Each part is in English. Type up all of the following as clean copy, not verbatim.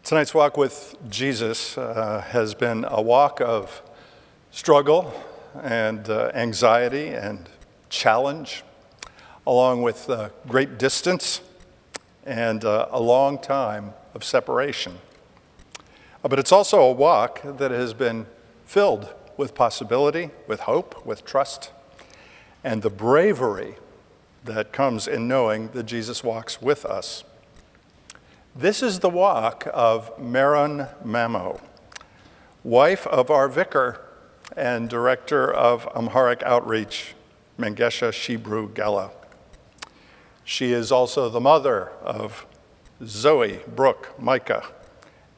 Tonight's walk with Jesus has been a walk of struggle and anxiety and challenge, along with great distance and a long time of separation. But it's also a walk that has been filled with possibility, with hope, with trust, and the bravery that comes in knowing that Jesus walks with us. This is the walk of Meron Mamo, wife of our vicar and director of Amharic outreach, Mengesha Shibru Gela. She is also the mother of Zoe, Brooke, Micah,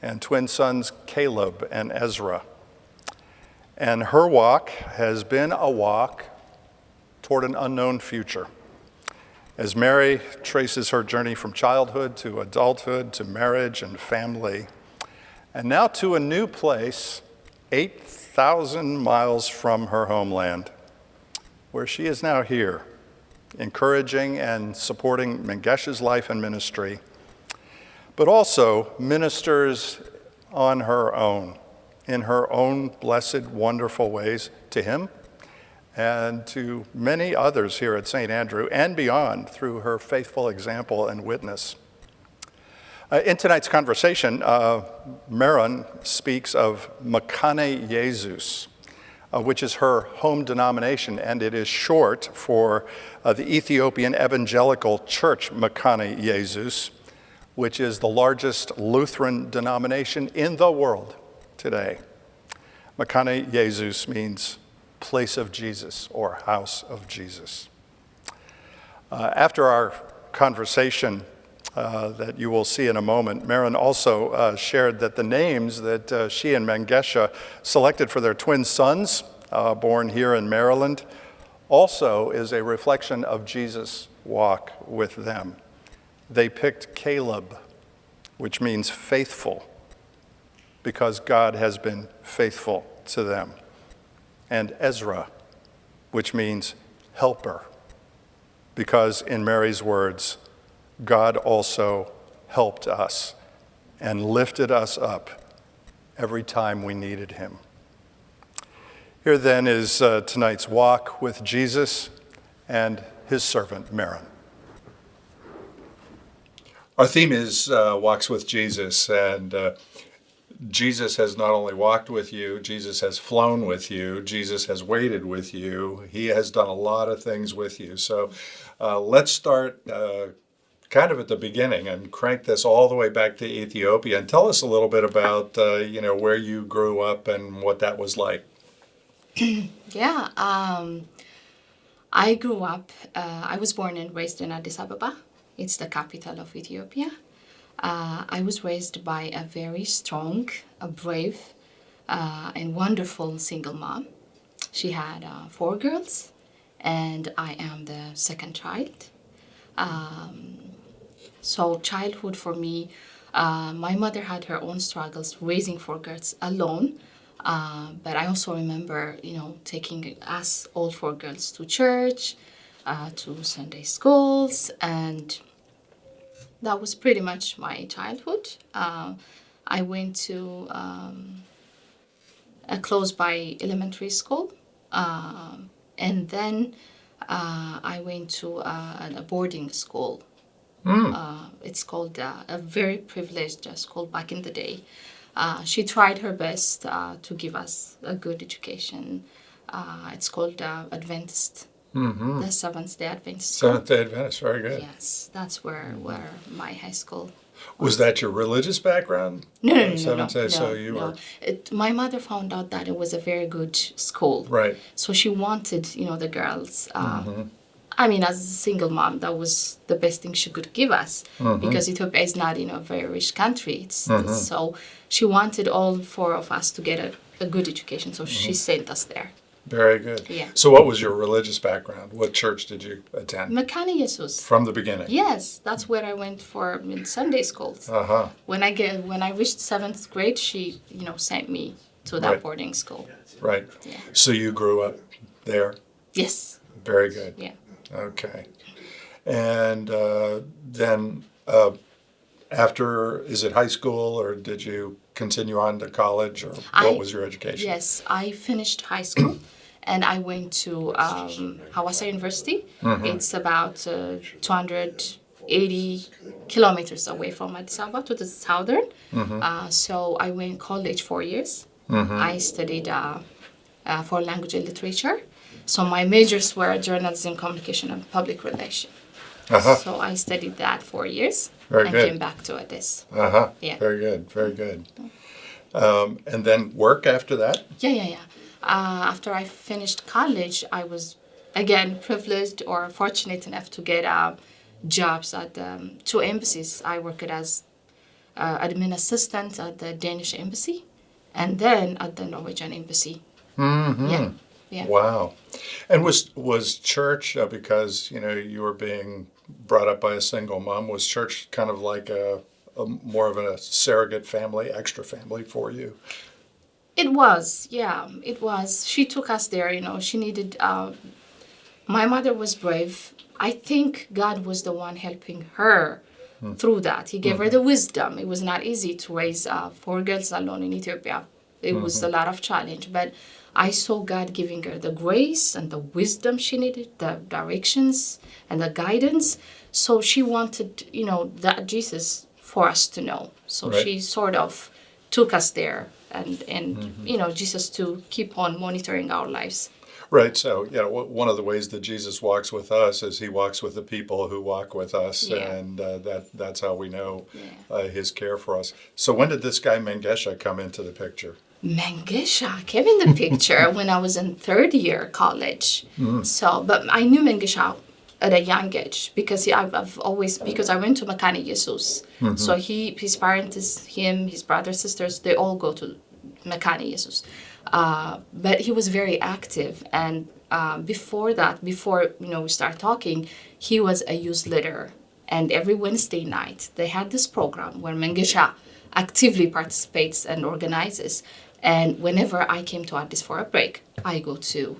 and twin sons Caleb and Ezra. And her walk has been a walk toward an unknown future. As Mary traces her journey from childhood to adulthood to marriage and family, and now to a new place 8,000 miles from her homeland, where she is now here, encouraging and supporting Mengesha's life and ministry, but also ministers on her own, in her own blessed, wonderful ways to him and to many others here at St. Andrew and beyond through her faithful example and witness. In tonight's conversation, Meron speaks of Makane Jesus, which is her home denomination, and it is short for the Ethiopian Evangelical Church Makane Jesus, which is the largest Lutheran denomination in the world today. Makane Jesus means place of Jesus or house of Jesus. After our conversation that you will see in a moment, Marin also shared that the names that she and Mengesha selected for their twin sons, born here in Maryland, also is a reflection of Jesus' walk with them. They picked Caleb, which means faithful, because God has been faithful to them, and Ezra, which means helper, because in Mary's words, God also helped us and lifted us up every time we needed him. Here then is tonight's walk with Jesus and his servant, Marin. Our theme is Walks with Jesus, and Jesus has not only walked with you, Jesus has flown with you, Jesus has waited with you, he has done a lot of things with you. So let's start kind of at the beginning and crank this all the way back to Ethiopia, and tell us a little bit about where you grew up and what that was like. Yeah, I grew up, I was born and raised in Addis Ababa. It's the capital of Ethiopia. I was raised by a very strong, brave, and wonderful single mom. She had 4 girls, and I am the second child. So childhood for me, my mother had her own struggles raising 4 girls alone. But I also remember, taking us all 4 girls to church, to Sunday schools, and that was pretty much my childhood. I went to a close-by elementary school, and then I went to a boarding school. It's called a very privileged school back in the day. She tried her best to give us a good education. It's called Adventist. Mm-hmm. The Seventh-day Adventist school. Seventh-day Adventist, very good. Yes, that's where my high school was. That your religious background? No. So you were. My mother found out that it was a very good school. Right. So she wanted, the girls. I mean, as a single mom, that was the best thing she could give us, because Ethiopia is not, a very rich country. So she wanted all 4 of us to get a good education. So she sent us there. Very good. Yeah. So what was your religious background? What church did you attend? Makane Jesus. From the beginning? Yes, that's where I went for Sunday schools. Uh-huh. When I reached 7th grade, she, sent me to that boarding school. Right. Yeah. So you grew up there? Yes. Very good. Yeah. Okay. And then after, is it high school, or did you continue on to college, or I what was your education? Yes, I finished high school, and I went to Hawassa University. It's about 280 kilometers away from Addis Ababa to the southern. So I went college 4 years. I studied for language and literature. So my majors were journalism, communication, and public relation. So I studied that 4 years Very and good. came back to Addis. Yeah. Very good, very good. And then work after that? Yeah. After I finished college, I was again privileged or fortunate enough to get jobs at two embassies. I worked as admin assistant at the Danish embassy, and then at the Norwegian embassy. Yeah. Wow. And was church, because, you were being brought up by a single mom, was church kind of like a more of a surrogate family, extra family for you? It was, yeah, it was. She took us there, she needed, my mother was brave. I think God was the one helping her through that. He gave her the wisdom. It was not easy to raise four girls alone in Ethiopia. It was a lot of challenge, but I saw God giving her the grace and the wisdom she needed, the directions and the guidance. So she wanted, that Jesus for us to know. So Right. she sort of took us there and Jesus to keep on monitoring our lives. Right. So, one of the ways that Jesus walks with us is he walks with the people who walk with us, Yeah. and that's how we know Yeah. his care for us. So when did this guy Mengesha come into the picture? Mengesha came in the picture when I was in third year college. So, but I knew Mengesha at a young age because because I went to Makani Jesus. So his parents, his brothers, sisters, they all go to Makani Jesus. But he was very active, and before we start talking, he was a youth leader. And every Wednesday night, they had this program where Mengesha actively participates and organizes. And whenever I came to Addis for a break, I go to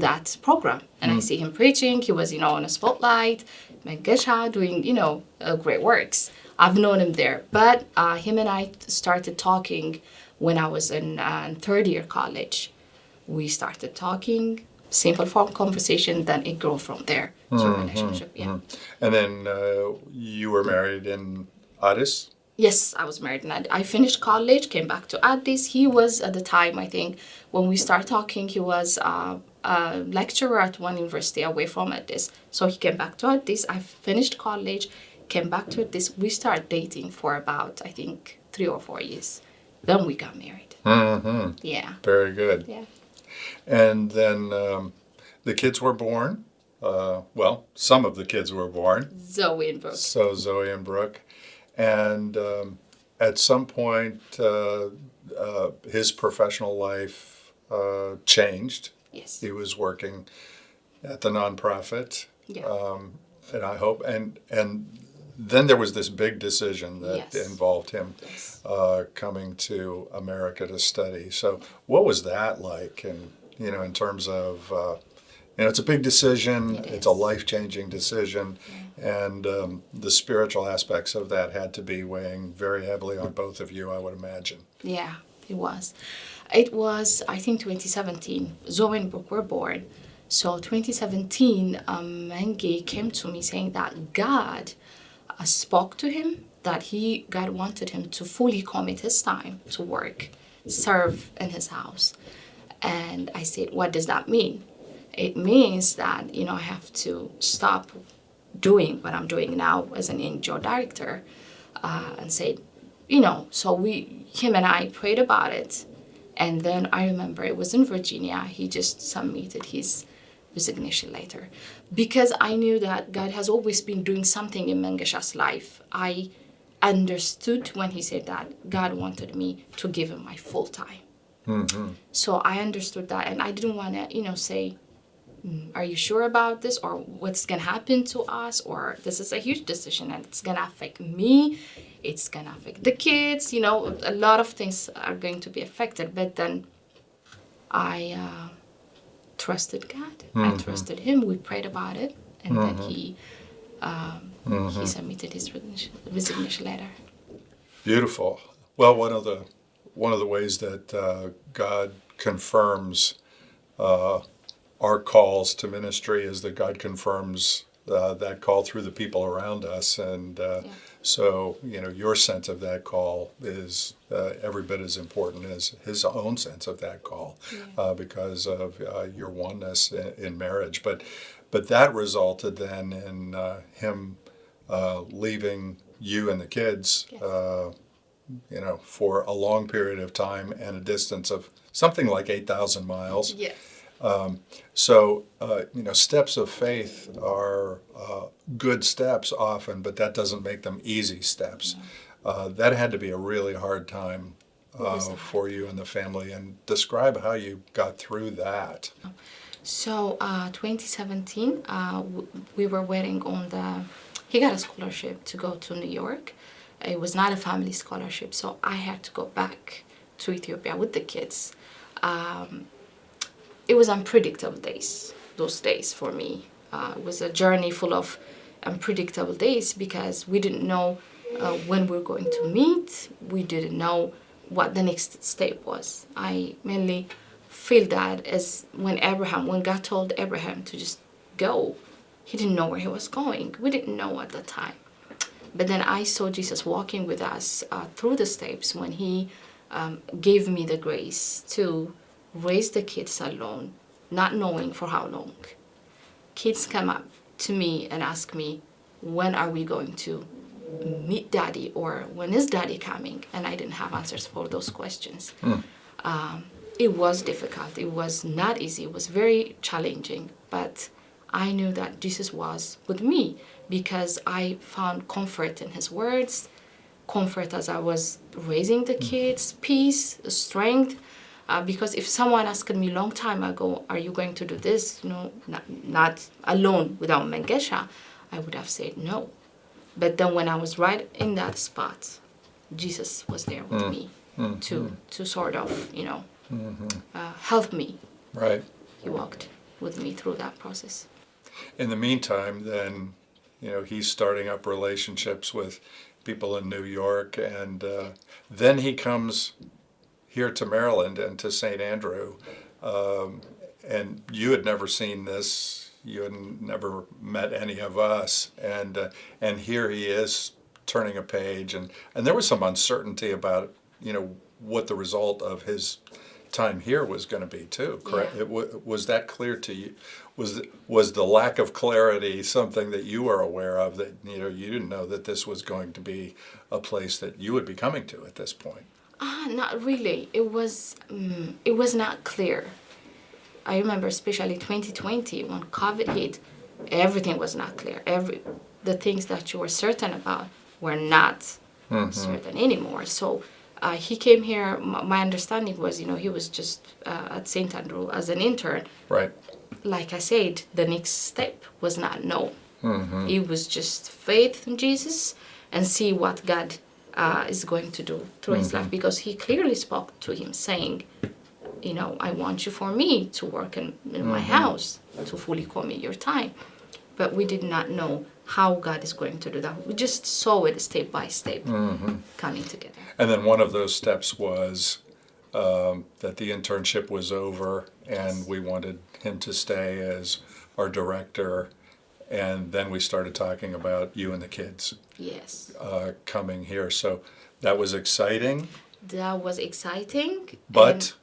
that program and I see him preaching. He was, on a spotlight, Mengesha doing, great works. I've known him there, but him and I started talking when I was in third year college. We started talking, simple phone conversation, then it grew from there to a relationship. Yeah. And then you were married in Addis? Yes, I was married and I finished college, came back to Addis. He was at the time, I think, when we started talking, he was a lecturer at one university away from Addis. So he came back to Addis. I finished college, came back to Addis. We started dating for about, I think, 3 or 4 years. Then we got married. Yeah. Very good. Yeah. And then the kids were born. Some of the kids were born. Zoe and Brooke. So Zoe and Brooke. And at some point, his professional life changed. Yes. He was working at the nonprofit, Yeah. and I hope, and then there was this big decision that Yes. involved him Yes. coming to America to study. So, what was that like? And in terms of it's a big decision. It's a is. life-changing decision, and the spiritual aspects of that had to be weighing very heavily on both of you, I would imagine. Yeah, it was. It was, I think, 2017. Zoe and Brooke were born. So 2017, Mengi came to me saying that God spoke to him, that God wanted him to fully commit his time to work, serve in his house. And I said, what does that mean? It means that, I have to stop doing what I'm doing now as an NGO director and say, so him and I prayed about it. And then I remember it was in Virginia. He just submitted his resignation letter because I knew that God has always been doing something in Mengesha's life. I understood when he said that God wanted me to give him my full time. So I understood that, and I didn't want to, say, are you sure about this, or what's going to happen to us, or this is a huge decision and it's going to affect me, it's going to affect the kids, a lot of things are going to be affected. But then I trusted God. I trusted him. We prayed about it, and then he submitted his resignation letter. Beautiful. Well, one of the ways that God confirms our calls to ministry is that God confirms that call through the people around us, and Yeah. so your sense of that call is every bit as important as his own sense of that call, Yeah. because of your oneness in marriage. But that resulted then in him leaving you and the kids. Yes. For a long period of time and a distance of something like 8,000 miles. Yes. So, steps of faith are good steps often, but that doesn't make them easy steps. That had to be a really hard time Was hard. for you and the family. And describe how you got through that. So, 2017, we were waiting on he got a scholarship to go to New York. It was not a family scholarship, so I had to go back to Ethiopia with the kids. It was unpredictable those days for me. It was a journey full of unpredictable days because we didn't know when we were going to meet. We didn't know what the next step was. I mainly feel that as when God told Abraham to just go, he didn't know where he was going. We didn't know at the time. But then I saw Jesus walking with us through the steps when he gave me the grace to raise the kids alone, not knowing for how long. Kids come up to me and ask me, when are we going to meet daddy, or when is daddy coming? And I didn't have answers for those questions. It was difficult. It was not easy. It was very challenging. But I knew that Jesus was with me because I found comfort in his words, comfort as I was raising the kids, peace, strength. Because if someone asked me a long time ago, are you going to do this? Not alone without Mengesha, I would have said no. But then when I was right in that spot, Jesus was there with me to sort of, help me. Right. He walked with me through that process. In the meantime, then, he's starting up relationships with people in New York, and then he comes here to Maryland and to St. Andrew, and you had never seen this. You had never met any of us, and here he is turning a page, and there was some uncertainty about what the result of his time here was going to be too. Correct? Yeah. Was that clear to you? Was the lack of clarity something that you were aware of, that you didn't know that this was going to be a place that you would be coming to at this point? Not really. It was not clear. I remember especially 2020 when COVID hit, everything was not clear. The things that you were certain about were not certain anymore. So he came here. My understanding was, he was just at St. Andrew as an intern. Right. Like I said, the next step was not known. It was just faith in Jesus and see what God is going to do through his life, because he clearly spoke to him saying, I want you for me to work in my house, to fully commit your time. But we did not know how God is going to do that. We just saw it step by step coming together. And then one of those steps was that the internship was over, and we wanted him to stay as our director. And then we started talking about you and the kids. Yes. Coming here. So that was exciting. That was exciting. But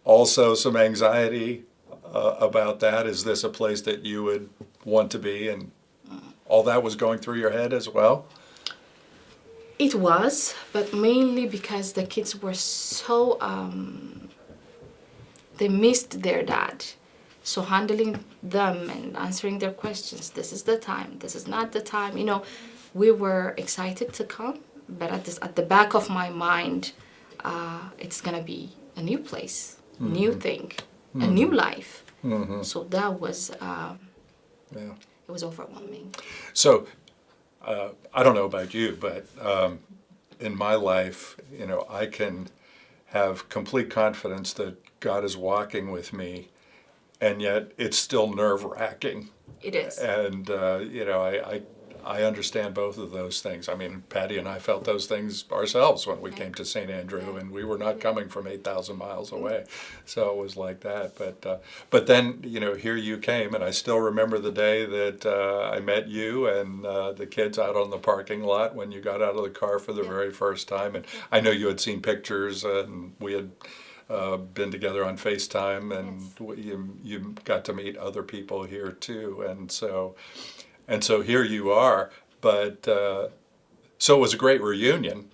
also some anxiety about that. Is this a place that you would want to be? And all that was going through your head as well? It was, but mainly because the kids were so, they missed their dad. So handling them and answering their questions, this is the time, this is not the time. We were excited to come, but at the back of my mind, it's going to be a new place, new thing, a new life. So that was, it was overwhelming. So I don't know about you, but in my life, I can have complete confidence that God is walking with me, and yet it's still nerve-wracking. It is. And I understand both of those things. I mean, Patty and I felt those things ourselves when we came to St. Andrew, and we were not coming from 8,000 miles away. So it was like that. But then, here you came, and I still remember the day that I met you and the kids out on the parking lot when you got out of the car for the very first time. And I know you had seen pictures, and we had been together on FaceTime, and you got to meet other people here too. And so here you are, but so it was a great reunion,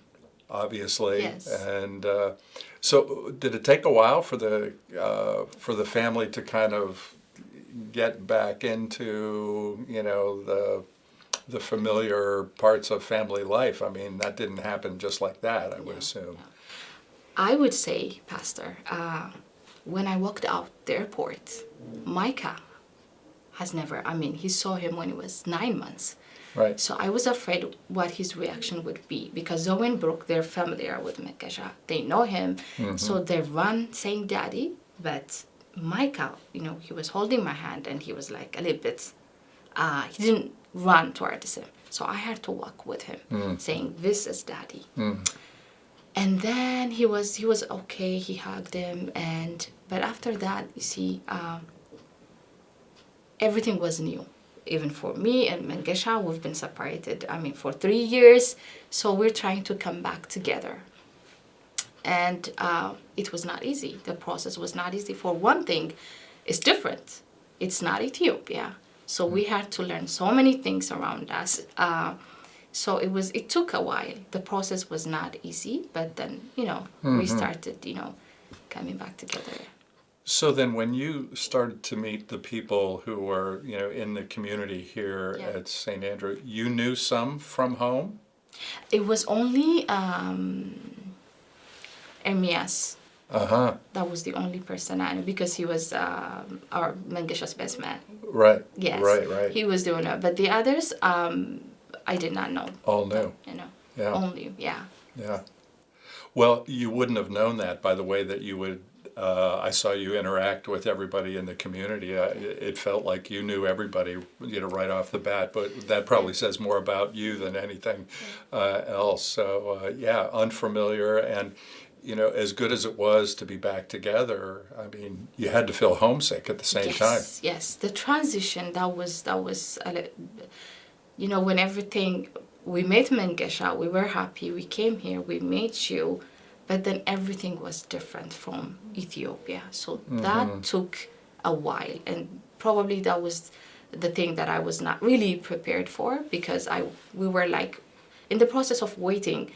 obviously. Yes. And so did it take a while for the family to kind of get back into, the familiar parts of family life? I mean, that didn't happen just like that, I would assume. I would say, Pastor, when I walked out the airport, Micah has never, he saw him when he was 9 months. Right. So I was afraid what his reaction would be, because Zoe and Brooke, they're familiar with Menkesha. They know him, so they run saying daddy. But Micah, he was holding my hand and he was like a little bit, he didn't run towards him. So I had to walk with him saying, this is daddy. And then he was okay, he hugged him, but after that, you see, everything was new. Even for me and Menkesha, we've been separated, for 3 years. So we're trying to come back together. And it was not easy. The process was not easy. For one thing, it's different. It's not Ethiopia. So we had to learn so many things around us. So it took a while. The process was not easy, but then, we started, coming back together. So then when you started to meet the people who were, in the community here at St. Andrew, you knew some from home? It was only Ermias. That was the only person I knew, because he was our Menkesha's best man. Right. Yes. Right. He was doing it. But the others, I did not know. All new. Yeah. Only, yeah. Yeah. Well, you wouldn't have known that by the way that you would. I saw you interact with everybody in the community. It felt like you knew everybody, right off the bat. But that probably says more about you than anything else. So unfamiliar, and as good as it was to be back together, you had to feel homesick at the same time. Yes, the transition that was when everything, we met Menkesha, we were happy, we came here, we met you. But then everything was different from Ethiopia. So that took a while. And probably that was the thing that I was not really prepared for, because we were like in the process of waiting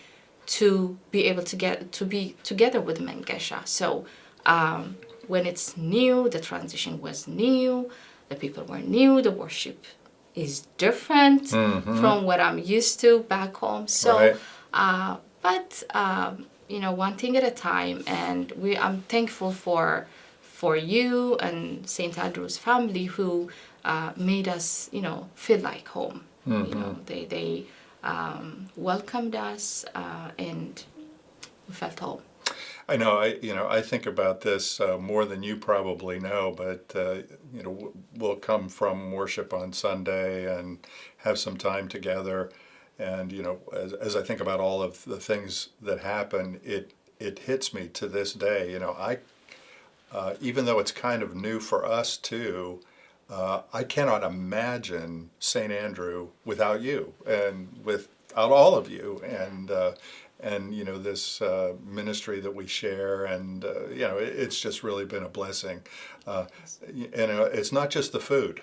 to be able to be together with Menkesha. So when it's new, the transition was new, the people were new, the worship is different from what I'm used to back home. So, one thing at a time, and I'm thankful for you and St. Andrew's family who made us, feel like home. They welcomed us, and we felt home. I know. I think about this more than you probably know, but we'll come from worship on Sunday and have some time together. And as I think about all of the things that happen, it hits me to this day. Even though it's kind of new for us too, I cannot imagine St. Andrew without you and without all of you, and this ministry that we share, and it's just really been a blessing. It's not just the food.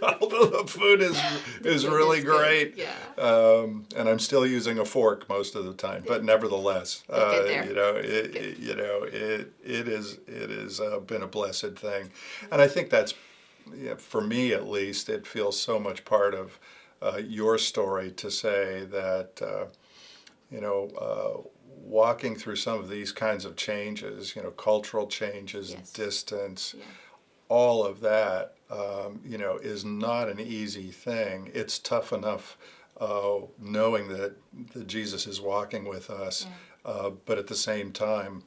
Although the food is really great, and I'm still using a fork most of the time, but nevertheless, it has been a blessed thing, and I think that's, for me at least, it feels so much part of your story to say that walking through some of these kinds of changes, cultural changes, distance, all of that. Is not an easy thing. It's tough enough knowing that Jesus is walking with us, but at the same time,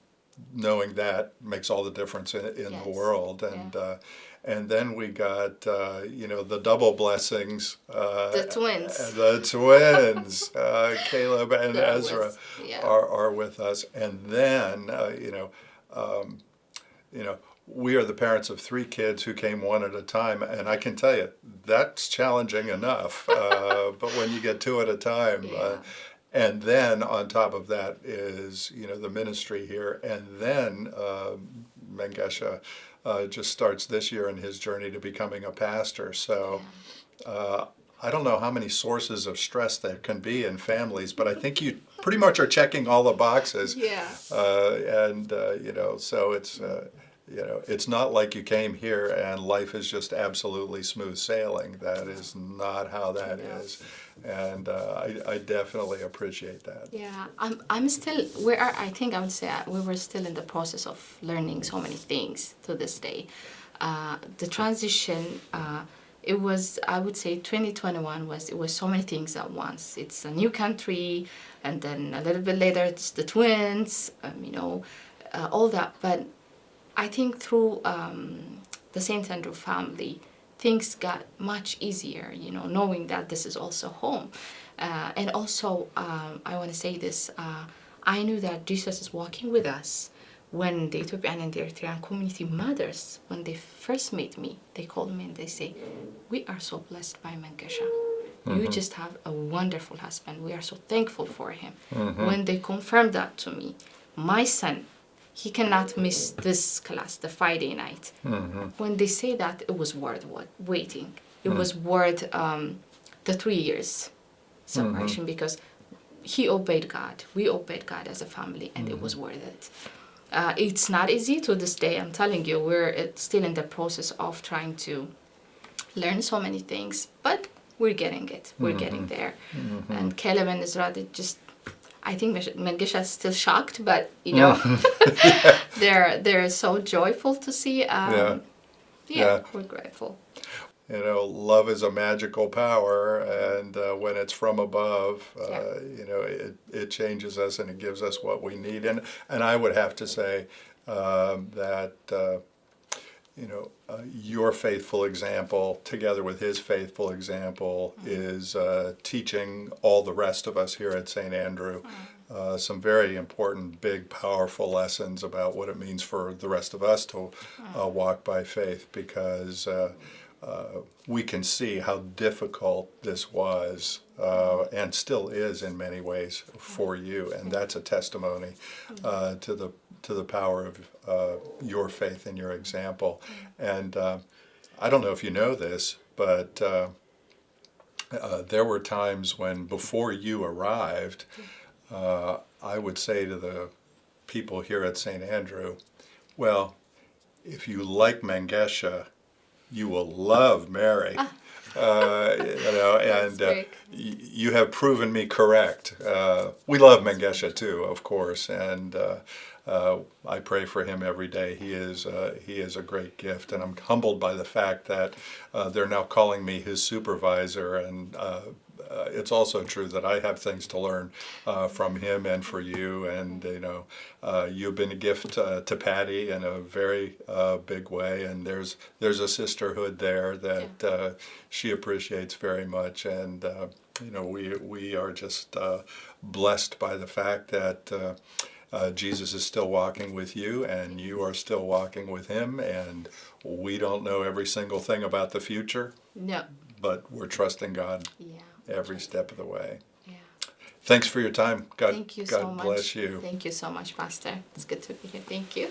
knowing that makes all the difference in Yes. the world. Yeah. And then we got, the double blessings. The twins. The twins, Caleb and That Ezra, was- yeah. are with us. And then, we are the parents of 3 kids who came one at a time, and I can tell you that's challenging enough. But when you get 2 at a time, Yeah. and then on top of that is the ministry here, and then Mengesha just starts this year in his journey to becoming a pastor. So. I don't know how many sources of stress there can be in families, but I think you pretty much are checking all the boxes. Yeah. So it's not like you came here and life is just absolutely smooth sailing. That is not how that is, and I definitely appreciate that. Yeah, I'm still. I think I would say we were still in the process of learning so many things to this day. The transition. It was, I would say, 2021 was so many things at once. It's a new country, and then a little bit later it's the twins, all that. But I think through the St. Andrew family, things got much easier, knowing that this is also home. And also, I want to say this, I knew that Jesus is walking with us. When the Ethiopian and the Eritrean community mothers, when they first meet me, they call me and they say, "We are so blessed by Mengesha. You just have a wonderful husband. We are so thankful for him." When they confirmed that to me, my son, he cannot miss this class, the Friday night. When they say that, it was worth waiting. It was worth the 3 years separation because he obeyed God. We obeyed God as a family, and it was worth it. It's not easy to this day. I'm telling you, we're still in the process of trying to learn so many things, but we're getting it. We're getting there. And Caleb and Ezra, I think Mengesha is still shocked, but they're so joyful to see. We're grateful. Love is a magical power, and when it's from above, it changes us and it gives us what we need. And I would have to say that your faithful example, together with his faithful example, is teaching all the rest of us here at St. Andrew some very important, big, powerful lessons about what it means for the rest of us to walk by faith, because we can see how difficult this was and still is in many ways for you, and that's a testimony to the power of your faith and your example. And I don't know if you know this, but there were times when, before you arrived, I would say to the people here at St. Andrew, well, if you like Mengesha, you will love Mary. You have proven me correct. We love Mengesha too, of course, and I pray for him every day. He is a great gift, and I'm humbled by the fact that they're now calling me his supervisor, and it's also true that I have things to learn from him and for you, and you've been a gift to Patty in a very big way, and there's a sisterhood there that she appreciates very much, and we are just blessed by the fact that Jesus is still walking with you, and you are still walking with him, and we don't know every single thing about the future. No. But we're trusting God every step of the way. Yeah. Thanks for your time. Thank you so much. God bless you. Thank you so much, Pastor. It's good to be here. Thank you.